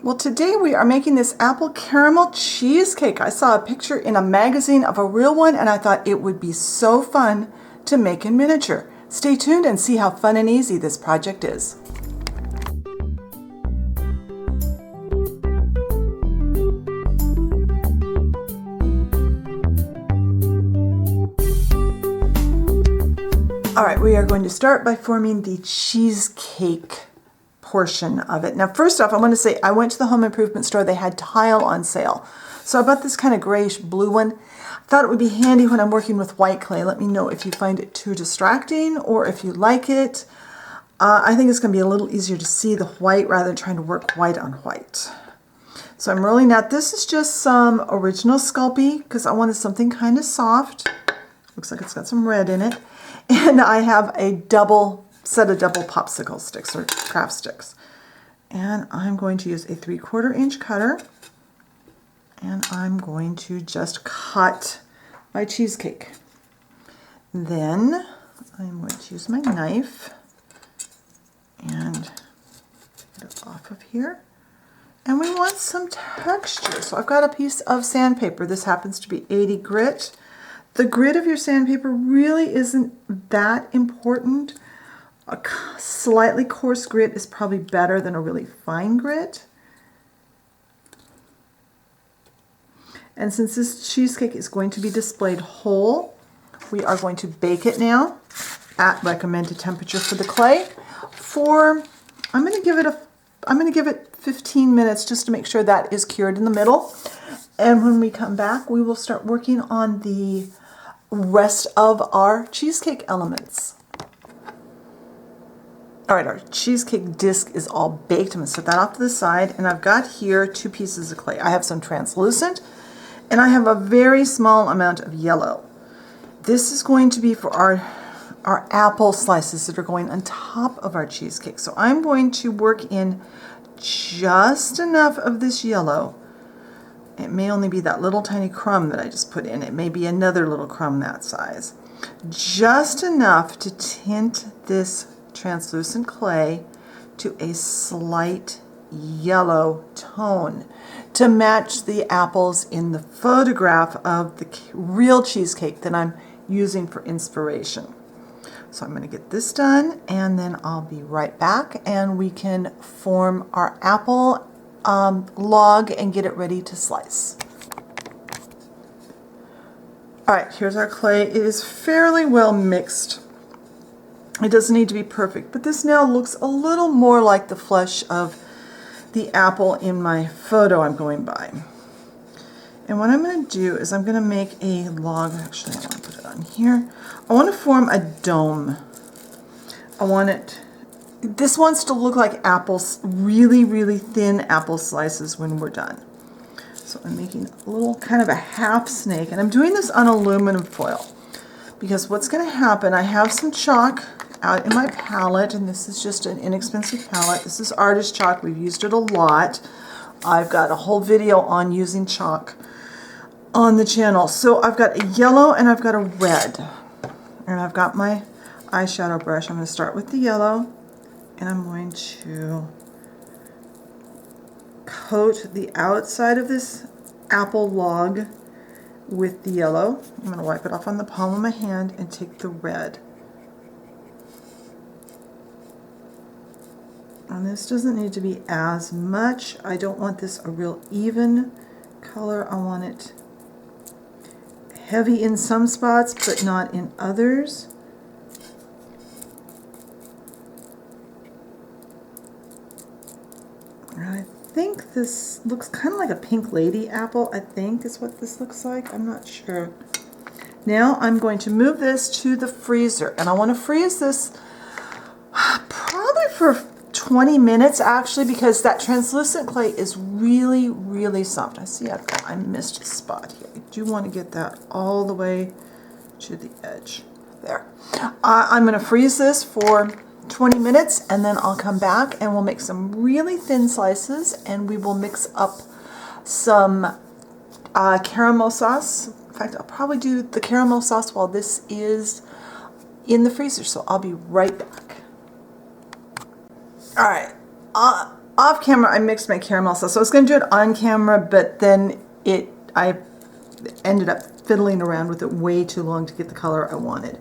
Well, today we are making this apple caramel cheesecake. I saw a picture in a magazine of a real one and I thought it would be so fun to make in miniature. Stay tuned and see how fun and easy this project is. All right, we are going to start by forming the cheesecake portion of it. Now, first off, I want to say I went to the home improvement store. They had tile on sale. So I bought this kind of grayish blue one. I thought it would be handy when I'm working with white clay. Let me know if you find it too distracting or if you like it. I think it's going to be a little easier to see the white rather than trying to work white on white. So I'm rolling out. This is just some original Sculpey because I wanted something kind of soft. Looks like it's got some red in it. And I have a set of double popsicle sticks or craft sticks. And I'm going to use a 3/4 inch cutter. And I'm going to just cut my cheesecake. Then I'm going to use my knife and get it off of here. And we want some texture. So I've got a piece of sandpaper. This happens to be 80 grit. The grit of your sandpaper really isn't that important. A slightly coarse grit is probably better than a really fine grit. And since this cheesecake is going to be displayed whole, we are going to bake it now at recommended temperature for the clay I'm going to give it 15 minutes just to make sure that is cured in the middle. And when we come back, we will start working on the rest of our cheesecake elements. All right, our cheesecake disc is all baked. I'm going to set that off to the side. And I've got here 2 pieces of clay. I have some translucent and I have a very small amount of yellow. This is going to be for our apple slices that are going on top of our cheesecake. So I'm going to work in just enough of this yellow. It may only be that little tiny crumb that I just put in. It may be another little crumb that size. Just enough to tint this translucent clay to a slight yellow tone to match the apples in the photograph of the real cheesecake that I'm using for inspiration. So I'm going to get this done and then I'll be right back and we can form our apple log and get it ready to slice. All right, here's our clay. It is fairly well mixed. It doesn't need to be perfect, but this now looks a little more like the flesh of the apple in my photo I'm going by. And what I'm going to do is I'm going to make a log. Actually, I want to put it on here. I want to form a dome. This wants to look like apples, really, really thin apple slices when we're done. So I'm making a little kind of a half snake, and I'm doing this on aluminum foil because what's going to happen, I have some chalk out in my palette, and this is just an inexpensive palette. This is artist chalk. We've used it a lot. I've got a whole video on using chalk on the channel. So I've got a yellow and I've got a red. And I've got my eyeshadow brush. I'm going to start with the yellow and I'm going to coat the outside of this apple log with the yellow. I'm going to wipe it off on the palm of my hand and take the red. And this doesn't need to be as much. I don't want this a real even color. I want it heavy in some spots, but not in others. And I think this looks kind of like a pink lady apple, I think is what this looks like. I'm not sure. Now I'm going to move this to the freezer, and I want to freeze this probably for 20 minutes actually, because that translucent clay is really, really soft. I see I missed a spot here. I do want to get that all the way to the edge. There. I'm going to freeze this for 20 minutes and then I'll come back and we'll make some really thin slices and we will mix up some caramel sauce. In fact, I'll probably do the caramel sauce while this is in the freezer, so I'll be right back. All right, off camera, I mixed my caramel sauce. So I was going to do it on camera, but then I ended up fiddling around with it way too long to get the color I wanted.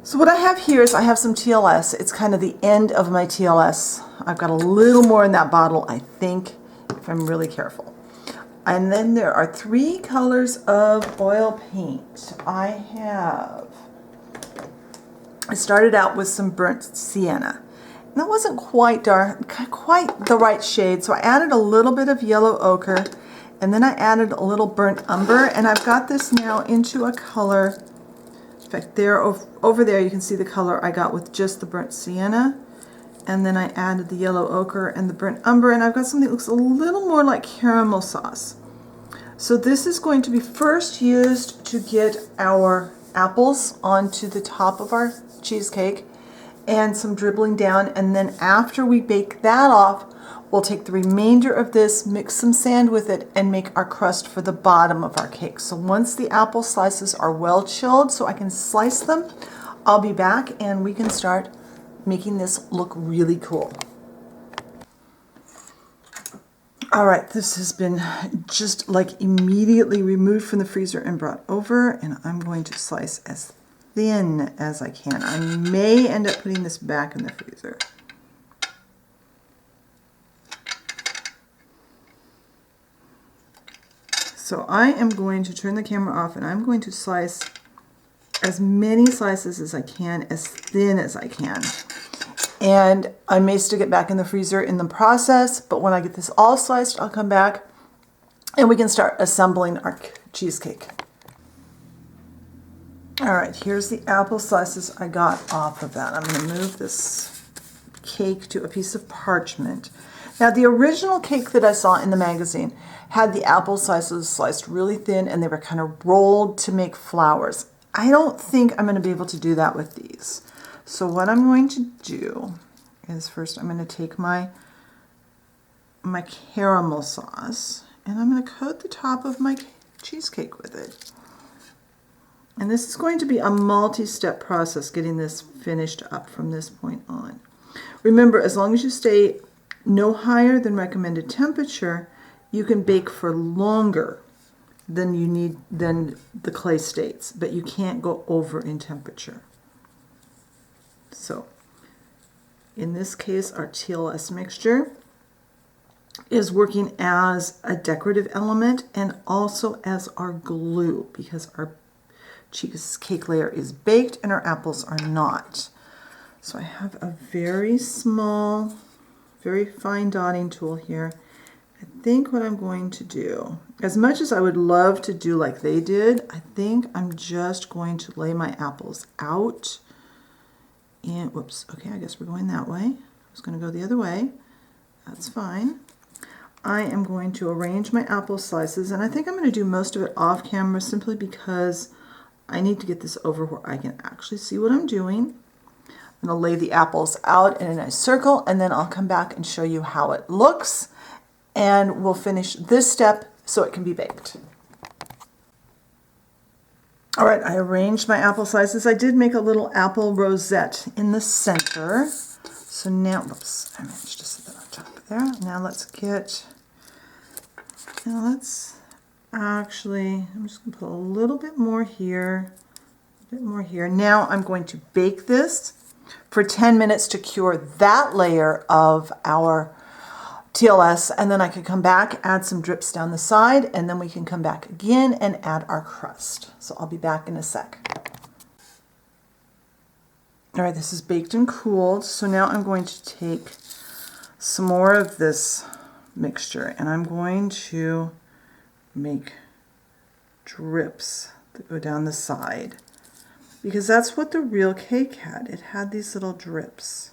So what I have here is I have some TLS. It's kind of the end of my TLS. I've got a little more in that bottle, I think, if I'm really careful. And then there are 3 colors of oil paint. I started out with some burnt sienna. And that wasn't quite dark, quite the right shade, so I added a little bit of yellow ochre, and then I added a little burnt umber, and I've got this now into a color. In fact, there over there you can see the color I got with just the burnt sienna, and then I added the yellow ochre and the burnt umber, and I've got something that looks a little more like caramel sauce. So this is going to be first used to get our apples onto the top of our cheesecake and some dribbling down, and then after we bake that off, we'll take the remainder of this, mix some sand with it, and make our crust for the bottom of our cake. So once the apple slices are well chilled so I can slice them, I'll be back and we can start making this look really cool. All right, this has been just like immediately removed from the freezer and brought over, and I'm going to slice as thin as I can. I may end up putting this back in the freezer. So I am going to turn the camera off, and I'm going to slice as many slices as I can, as thin as I can. And I may stick it back in the freezer in the process, but when I get this all sliced, I'll come back and we can start assembling our cheesecake. All right, here's the apple slices I got off of that. I'm going to move this cake to a piece of parchment. Now, the original cake that I saw in the magazine had the apple slices sliced really thin, and they were kind of rolled to make flowers. I don't think I'm going to be able to do that with these. So what I'm going to do is first I'm going to take my caramel sauce, and I'm going to coat the top of my cheesecake with it. And this is going to be a multi-step process getting this finished up from this point on. Remember, as long as you stay no higher than recommended temperature, you can bake for longer than the clay states, but you can't go over in temperature. So in this case, our TLS mixture is working as a decorative element and also as our glue, because our cheesecake layer is baked and our apples are not. So I have a very small, very fine dotting tool here. I think what I'm going to do, as much as I would love to do like they did, I think I'm just going to lay my apples out. And whoops, okay, I guess we're going that way. I was going to go the other way. That's fine. I am going to arrange my apple slices, and I think I'm going to do most of it off camera simply because I need to get this over where I can actually see what I'm doing. I'm going to lay the apples out in a nice circle, and then I'll come back and show you how it looks, and we'll finish this step so it can be baked. All right, I arranged my apple slices. I did make a little apple rosette in the center. So now, whoops, I managed to set that on top of there. Now let's actually, I'm just gonna put a little bit more here, a bit more here. Now I'm going to bake this for 10 minutes to cure that layer of our TLS, and then I could come back, add some drips down the side, and then we can come back again and add our crust. So I'll be back in a sec. All right, this is baked and cooled. So now I'm going to take some more of this mixture, and I'm going to make drips that go down the side, because that's what the real cake had. It had these little drips.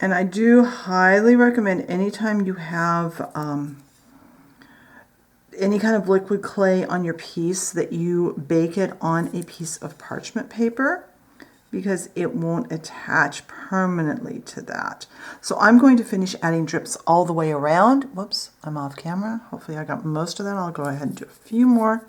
And I do highly recommend anytime you have any kind of liquid clay on your piece that you bake it on a piece of parchment paper, because it won't attach permanently to that. So I'm going to finish adding drips all the way around. Whoops, I'm off camera. Hopefully I got most of that. I'll go ahead and do a few more.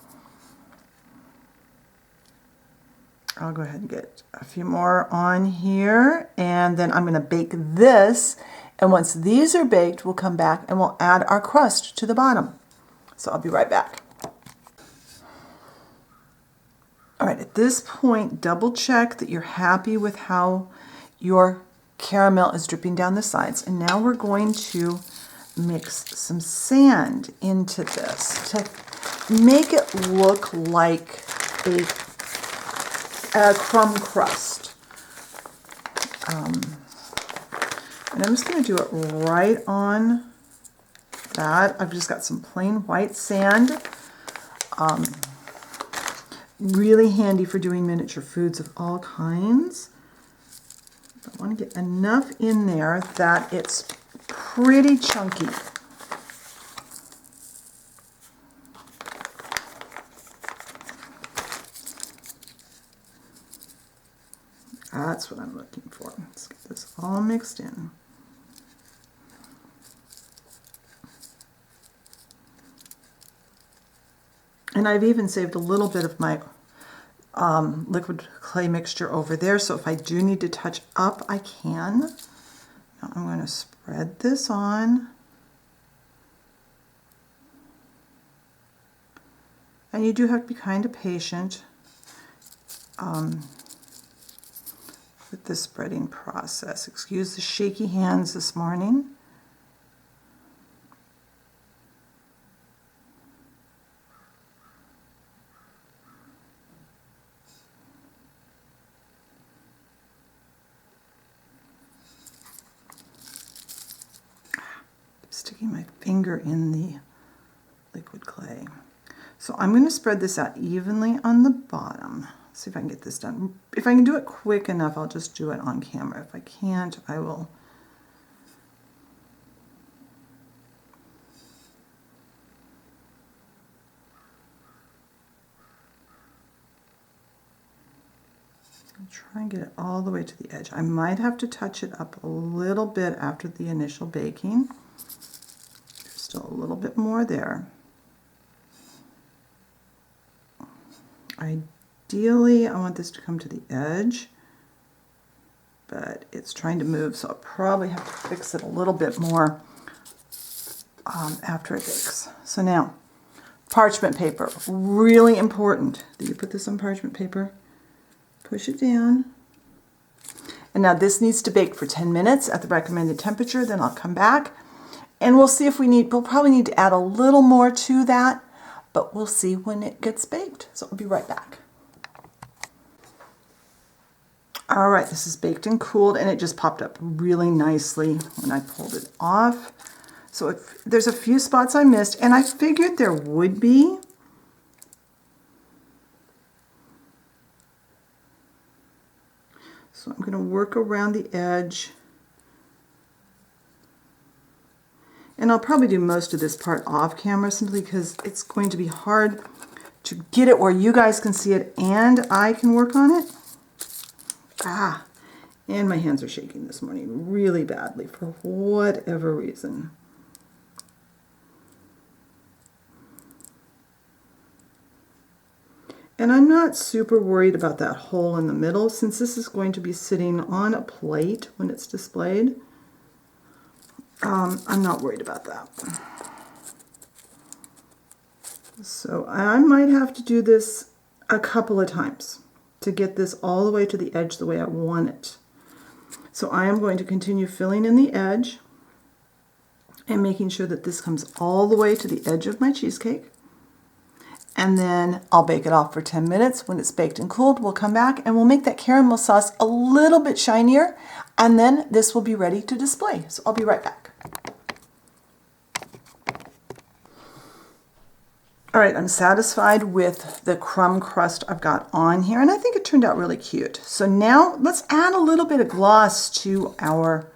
I'll go ahead and get a few more on here, and then I'm going to bake this. And once these are baked, we'll come back and we'll add our crust to the bottom. So I'll be right back. All right, at this point, double check that you're happy with how your caramel is dripping down the sides. And now we're going to mix some sand into this to make it look like a crumb crust. And I'm just going to do it right on that. I've just got some plain white sand. Really handy for doing miniature foods of all kinds. I want to get enough in there that it's pretty chunky. That's what I'm looking for. Let's get this all mixed in. And I've even saved a little bit of my liquid clay mixture over there, so if I do need to touch up, I can. Now I'm going to spread this on. And you do have to be kind of patient with the spreading process. Excuse the shaky hands this morning. Sticking my finger in the liquid clay. So I'm going to spread this out evenly on the bottom. See if I can get this done. If I can do it quick enough, I'll just do it on camera. If I can't, I will. I'll try and get it all the way to the edge. I might have to touch it up a little bit after the initial baking. There's still a little bit more there. Ideally, I want this to come to the edge, but it's trying to move, so I'll probably have to fix it a little bit more after it bakes. So now, parchment paper, really important that you put this on parchment paper, push it down, and now this needs to bake for 10 minutes at the recommended temperature. Then I'll come back and we'll see if we'll probably need to add a little more to that, but we'll see when it gets baked. So I'll be right back. All right, this is baked and cooled, and it just popped up really nicely when I pulled it off. So there's a few spots I missed, and I figured there would be. So I'm going to work around the edge. And I'll probably do most of this part off camera simply because it's going to be hard to get it where you guys can see it and I can work on it. And my hands are shaking this morning really badly for whatever reason. And I'm not super worried about that hole in the middle since this is going to be sitting on a plate when it's displayed. I'm not worried about that. So I might have to do this a couple of times to get this all the way to the edge the way I want it. So I am going to continue filling in the edge and making sure that this comes all the way to the edge of my cheesecake. And then I'll bake it off for 10 minutes. When it's baked and cooled, we'll come back and we'll make that caramel sauce a little bit shinier, and then this will be ready to display. So I'll be right back. All right, I'm satisfied with the crumb crust I've got on here, and I think it turned out really cute. So now let's add a little bit of gloss to our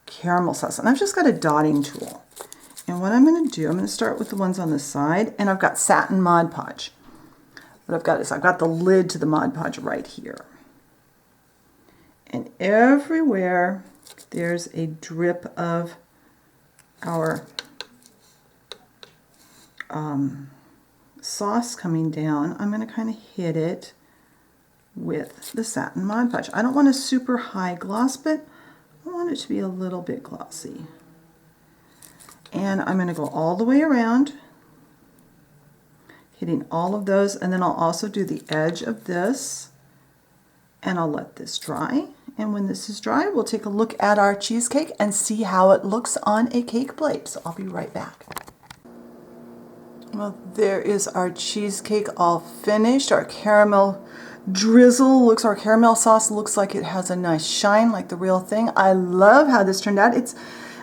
caramel sauce. And I've just got a dotting tool. And what I'm going to do, I'm going to start with the ones on the side, and I've got satin Mod Podge. What I've got is I've got the lid to the Mod Podge right here. And everywhere there's a drip of our sauce coming down, I'm going to kind of hit it with the satin Mod Podge. I don't want a super high gloss, but I want it to be a little bit glossy. And I'm going to go all the way around, hitting all of those, and then I'll also do the edge of this, and I'll let this dry. And when this is dry, we'll take a look at our cheesecake and see how it looks on a cake plate. So I'll be right back. Well, there is our cheesecake all finished. Our caramel drizzle our caramel sauce looks like it has a nice shine, like the real thing. I love how this turned out. It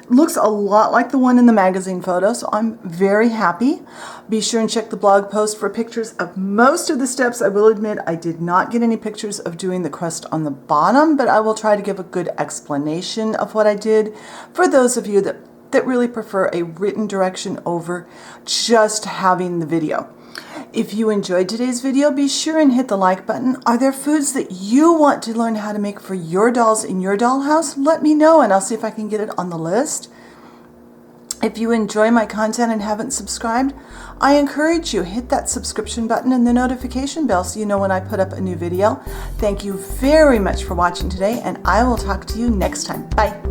looks a lot like the one in the magazine photo, so I'm very happy. Be sure and check the blog post for pictures of most of the steps. I will admit I did not get any pictures of doing the crust on the bottom, but I will try to give a good explanation of what I did for those of you that really prefer a written direction over just having the video. If you enjoyed today's video, be sure and hit the like button. Are there foods that you want to learn how to make for your dolls in your dollhouse? Let me know and I'll see if I can get it on the list. If you enjoy my content and haven't subscribed, I encourage you, hit that subscription button and the notification bell so you know when I put up a new video. Thank you very much for watching today, and I will talk to you next time. Bye.